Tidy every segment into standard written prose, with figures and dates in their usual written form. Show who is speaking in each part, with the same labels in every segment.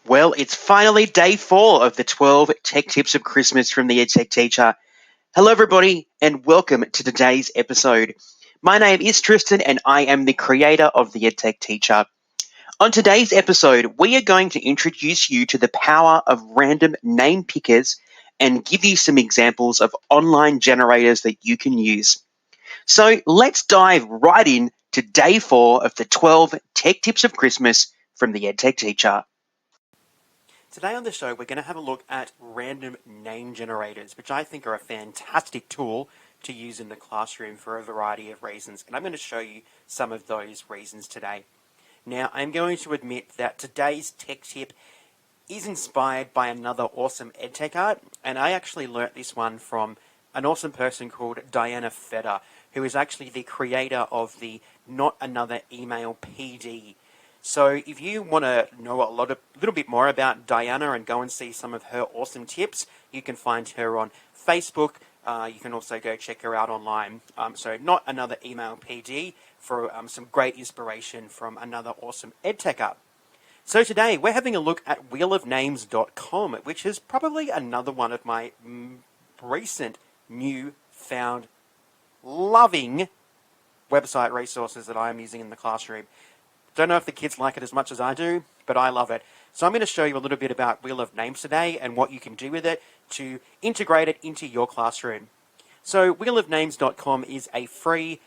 Speaker 1: Well, it's finally day 4 of the 12 Tech Tips of Christmas from the EdTech Teacher. Hello, everybody, and welcome to today's episode. My name is Tristan, and I am the creator of the EdTech Teacher. On today's episode, we are going to introduce you to the power of random name pickers and give you some examples of online generators that you can use. So let's dive right in to day 4 of the 12 Tech Tips of Christmas from the EdTech Teacher.
Speaker 2: Today on the show, we're going to have a look at random name generators, which I think are a fantastic tool to use in the classroom for a variety of reasons. And I'm going to show you some of those reasons today. Now, I'm going to admit that today's tech tip is inspired by another awesome EdTech art, and I actually learnt this one from an awesome person called Diana Feder, who is actually the creator of the Not Another Email PD. So if you want to know a little bit more about Diana and go and see some of her awesome tips, you can find her on Facebook. You can also go check her out online. So Not Another Email PD for some great inspiration from another awesome EdTech art. So today we're having a look at wheelofnames.com, which is probably another one of my recent new found loving website resources that I am using in the classroom. Don't know if the kids like it as much as I do, but I love it. So I'm going to show you a little bit about Wheel of Names today and what you can do with it to integrate it into your classroom. So wheelofnames.com is a free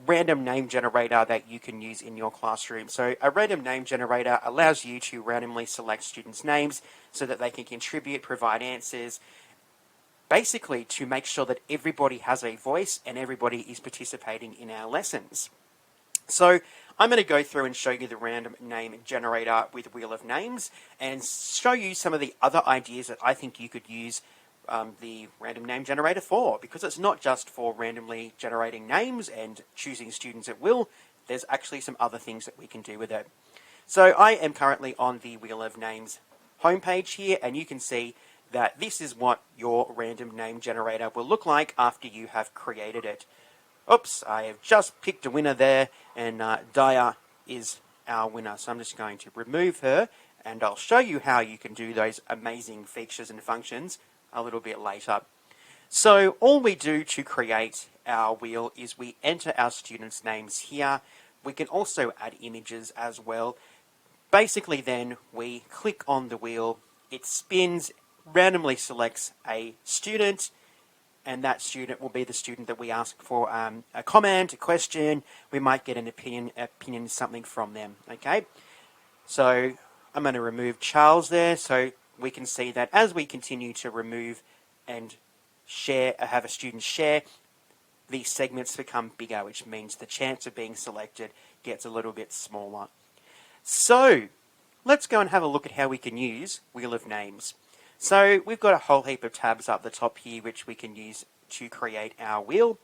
Speaker 2: random name generator that you can use in your classroom. So a random name generator allows you to randomly select students' names so that they can contribute, provide answers, basically to make sure that everybody has a voice and everybody is participating in our lessons. So I'm going to go through and show you the random name generator with Wheel of Names and show you some of the other ideas that I think you could use the random name generator for, because it's not just for randomly generating names and choosing students at will. There's actually some other things that we can do with it. So I am currently on the Wheel of Names homepage here, and you can see that this is what your random name generator will look like after you have created it. Oops, I have just picked a winner there, and Daya is our winner. So I'm just going to remove her, and I'll show you how you can do those amazing features and functions a little bit later. So all we do to create our wheel is we enter our students' names here. We can also add images as well. Basically then, we click on the wheel, it spins, randomly selects a student, and that student will be the student that we ask for a comment, a question. We might get an opinion, something from them, okay? So I'm going to remove Charles there, so we can see that as we continue to remove and share, have a student share, these segments become bigger, which means the chance of being selected gets a little bit smaller. So let's go and have a look at how we can use Wheel of Names. So we've got a whole heap of tabs up the top here which we can use to create our wheel.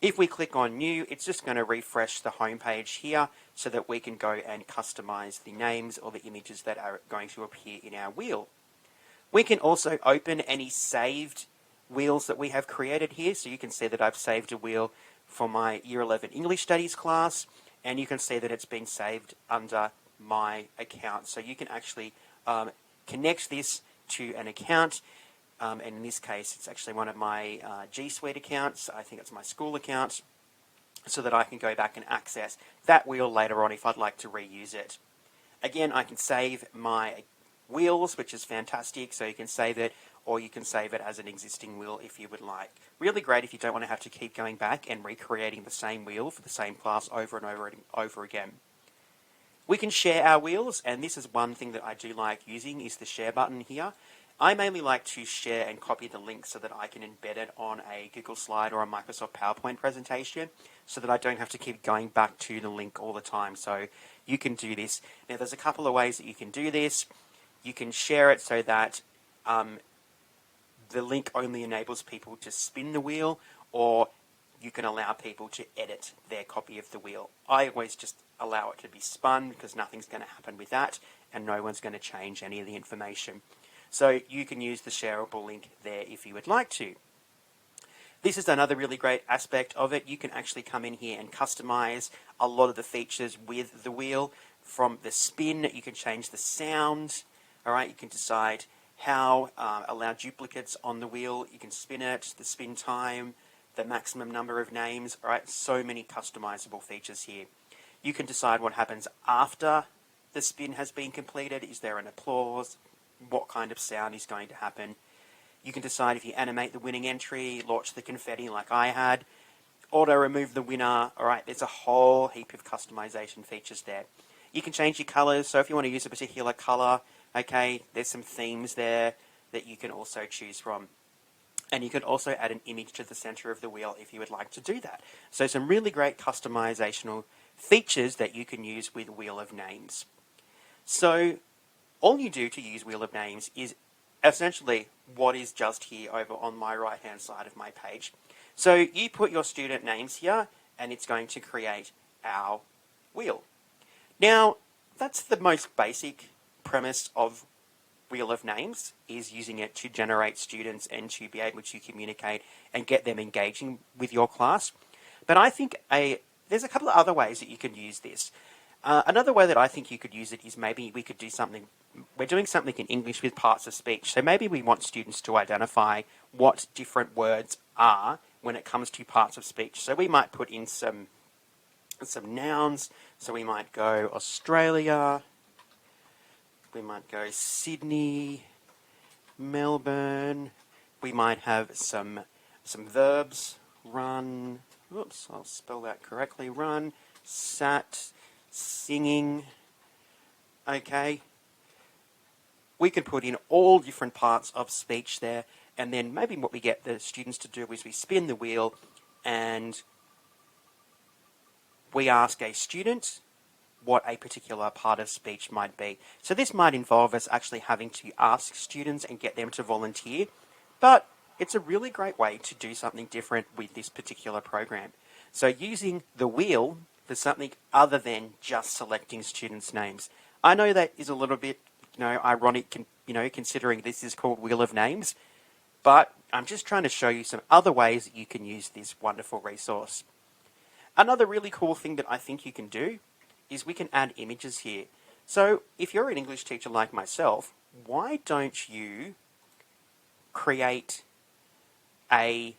Speaker 2: If we click on New, it's just going to refresh the home page here so that we can go and customize the names or the images that are going to appear in our wheel. We can also open any saved wheels that we have created here. So you can see that I've saved a wheel for my Year 11 English Studies class, and you can see that it's been saved under my account. So you can actually connect this to an account, and in this case it's actually one of my G Suite accounts. I think it's my school account, so that I can go back and access that wheel later on if I'd like to reuse it. Again, I can save my wheels, which is fantastic, so you can save it, or you can save it as an existing wheel if you would like. Really great if you don't want to have to keep going back and recreating the same wheel for the same class over and over and over again. We can share our wheels, and this is one thing that I do like using, is the share button here. I mainly like to share and copy the link so that I can embed it on a Google Slide or a Microsoft PowerPoint presentation so that I don't have to keep going back to the link all the time. So you can do this. Now there's a couple of ways that you can do this. You can share it so that the link only enables people to spin the wheel, or you can allow people to edit their copy of the wheel. I always just allow it to be spun because nothing's going to happen with that and no one's going to change any of the information. So you can use the shareable link there if you would like to. This is another really great aspect of it. You can actually come in here and customize a lot of the features with the wheel. From the spin, you can change the sound. All right, you can decide how allow duplicates on the wheel. You can spin it, the spin time, the maximum number of names. All right, so many customizable features here. You can decide what happens after the spin has been completed. Is there an applause? What kind of sound is going to happen? You can decide if you animate the winning entry, launch the confetti like I had, auto remove the winner. All right, there's a whole heap of customization features there. You can change your colors. So if you want to use a particular color, okay, there's some themes there that you can also choose from. And you can also add an image to the center of the wheel if you would like to do that. So some really great customizational features that you can use with Wheel of Names. So all you do to use Wheel of Names is essentially what is just here over on my right hand side of my page. So you put your student names here and it's going to create our wheel. Now that's the most basic premise of Wheel of Names, is using it to generate students and to be able to communicate and get them engaging with your class. But I think there's a couple of other ways that you can use this. Another way that I think you could use it is maybe we could do something. We're doing something in English with parts of speech. So maybe we want students to identify what different words are when it comes to parts of speech. So we might put in some nouns. So we might go Australia. We might go Sydney, Melbourne. We might have some verbs. Run. Oops, I'll spell that correctly. Run, sat, singing. Okay. We can put in all different parts of speech there, and then maybe what we get the students to do is we spin the wheel and we ask a student what a particular part of speech might be. So this might involve us actually having to ask students and get them to volunteer, but it's a really great way to do something different with this particular program. So using the wheel for something other than just selecting students' names. I know that is a little bit, ironic, considering this is called Wheel of Names, but I'm just trying to show you some other ways that you can use this wonderful resource. Another really cool thing that I think you can do is we can add images here. So if you're an English teacher like myself, why don't you create a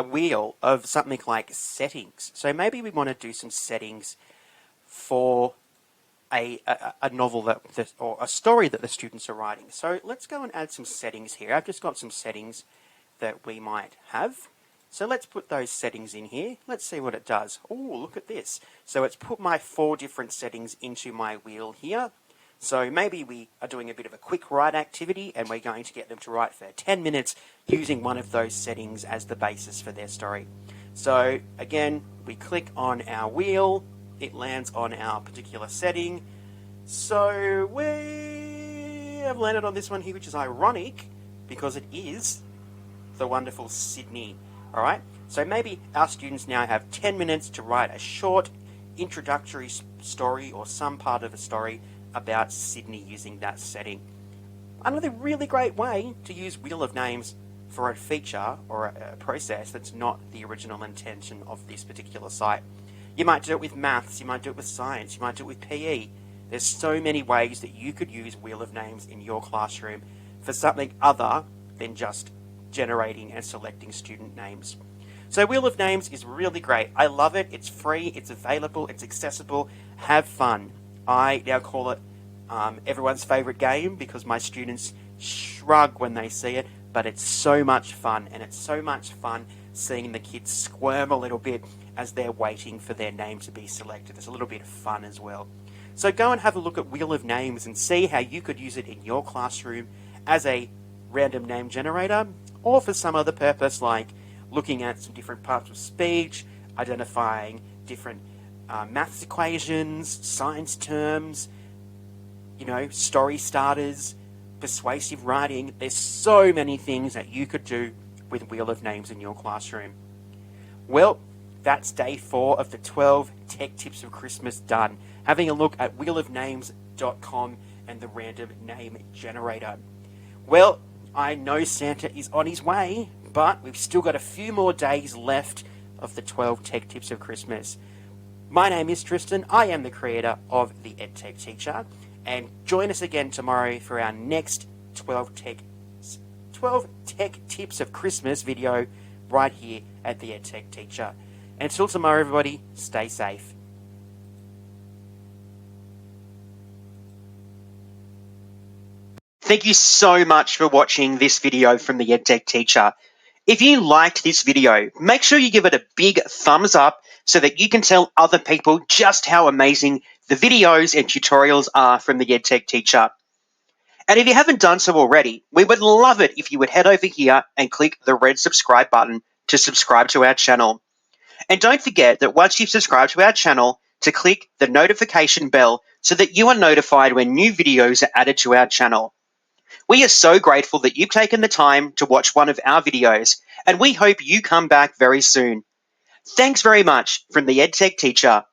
Speaker 2: wheel of something like settings? So maybe we want to do some settings for a novel or a story that the students are writing. So let's go and add some settings here. I've just got some settings that we might have. So let's put those settings in here. Let's see what it does. Oh, look at this. So it's put my 4 different settings into my wheel here. So maybe we are doing a bit of a quick write activity and we're going to get them to write for 10 minutes using one of those settings as the basis for their story. So again, we click on our wheel, it lands on our particular setting. So we have landed on this one here, which is ironic because it is the wonderful Sydney. All right, so maybe our students now have 10 minutes to write a short introductory story or some part of a story about Sydney using that setting. Another really great way to use Wheel of Names for a feature or a process that's not the original intention of this particular site. You might do it with maths, you might do it with science, you might do it with PE. There's so many ways that you could use Wheel of Names in your classroom for something other than just generating and selecting student names. So Wheel of Names is really great. I love it. It's free, it's available, it's accessible. Have fun. I now call it everyone's favorite game because my students shrug when they see it, but it's so much fun, and it's so much fun seeing the kids squirm a little bit as they're waiting for their name to be selected. It's a little bit of fun as well. So go and have a look at Wheel of Names and see how you could use it in your classroom as a random name generator, or for some other purpose like looking at some different parts of speech, identifying different maths equations, science terms, story starters, persuasive writing. There's so many things that you could do with Wheel of Names in your classroom. Well, that's day 4 of the 12 Tech Tips of Christmas done. Having a look at wheelofnames.com and the random name generator. Well, I know Santa is on his way, but we've still got a few more days left of the 12 Tech Tips of Christmas. My name is Tristan. I am the creator of the EdTech Teacher, And join us again tomorrow for our next 12 tech tips of Christmas video right here at the EdTech Teacher. Until tomorrow, everybody, stay safe.
Speaker 1: Thank you so much for watching this video from the EdTech Teacher. If you liked this video, make sure you give it a big thumbs up so that you can tell other people just how amazing the videos and tutorials are from the EdTech Teacher. And if you haven't done so already, we would love it if you would head over here and click the red subscribe button to subscribe to our channel. And don't forget that once you've subscribed to our channel, to click the notification bell so that you are notified when new videos are added to our channel. We are so grateful that you've taken the time to watch one of our videos, and we hope you come back very soon. Thanks very much from the EdTech Teacher.